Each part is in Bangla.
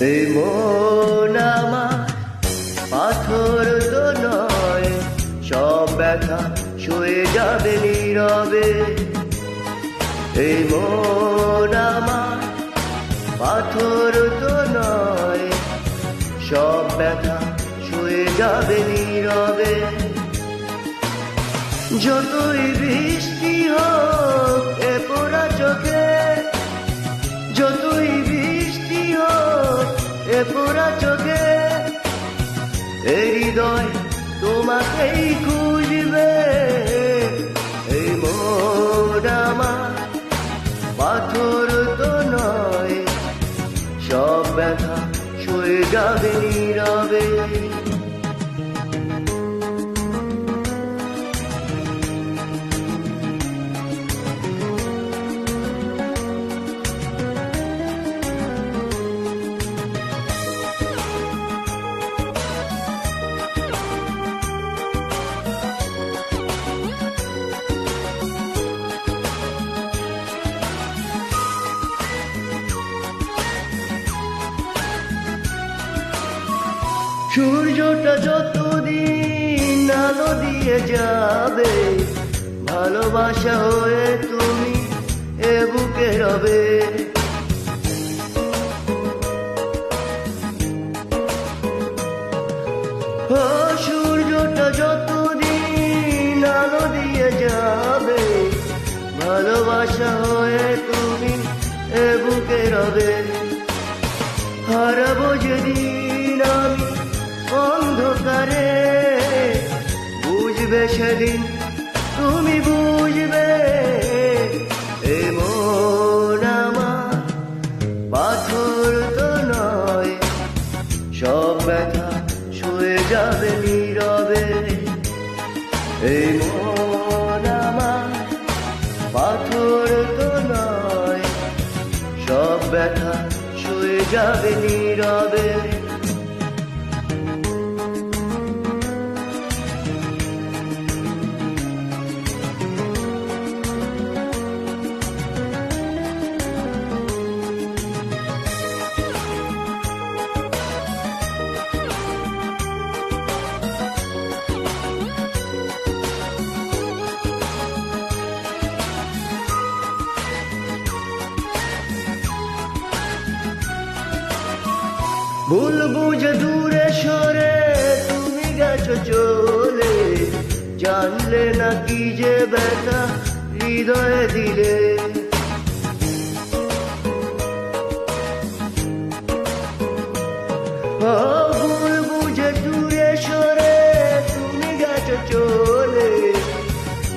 এই মন আমার পাথর তো নয়, সব ব্যথা সয়ে যাবে নীরবে। এই মন আমার পাথর তো নয়, সব ব্যথা সয়ে যাবে নীরবে। যতই বৃষ্টি হোক এ পোড়া চোখে, যতই বৃষ্টি হোক এ পোড়া চোখে, এই হৃদয় তোমাকেই খুঁজবে। এই মন আমার পাথর তো নয়, সব ব্যথা সয়ে যাবে নীরবে। সূর্যটা যতদিন আলো দিয়ে যাবে, ভালোবাসা হয়ে তুমি এ বুকে রবে। ও সূর্যটা যতদিন আলো দিয়ে যাবে, ভালোবাসা হয়ে তুমি এ বুকে রবে। হারাবো যেদিন আমি অন্ধকারে, বুঝবে সেদিন তুমি বুঝবে। এ মন আমার পাথর তো নয়, সব ব্যথা সয়ে যাবে নীরবে। এই মন আমার পাথর তো নয়, সব ব্যথা সয়ে যাবে নীরবে। ভুল বুঝে দূরে সরে তুমি গেছো চলে, জানলে না কি যে ব্যথা হৃদয়ে দিলে। ভুল বুঝে দূরে সরে তুমি গেছো চলে,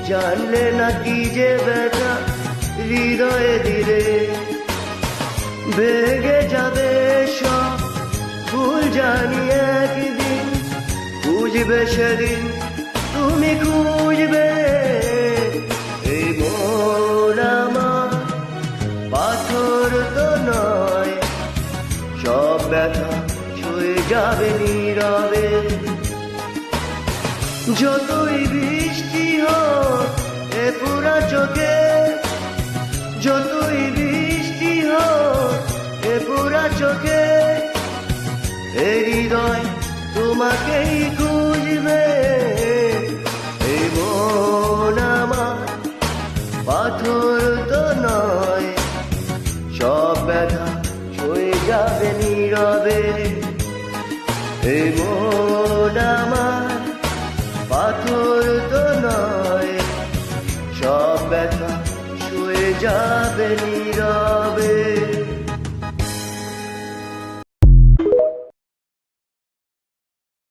জানলে না কি যে ব্যথা হৃদয়ে দিলে। ভেঙে যাবে সব ভুল জানি একদিন, বুঝবে সেদিন তুমি খুঁজবে। এই মন আমার পাথর তো নয়, সব ব্যথা সয়ে যাবে নীরবে। যতই বৃষ্টি হোক এ পোড়া চোখে, যতই বৃষ্টি হোক এ পোড়া চোখে, এই হৃদয় তোমাকেই খুঁজবে। এই মন আমার পাথর তো নয়, সব ব্যথা সয়ে যাবে নীরবে। এই মন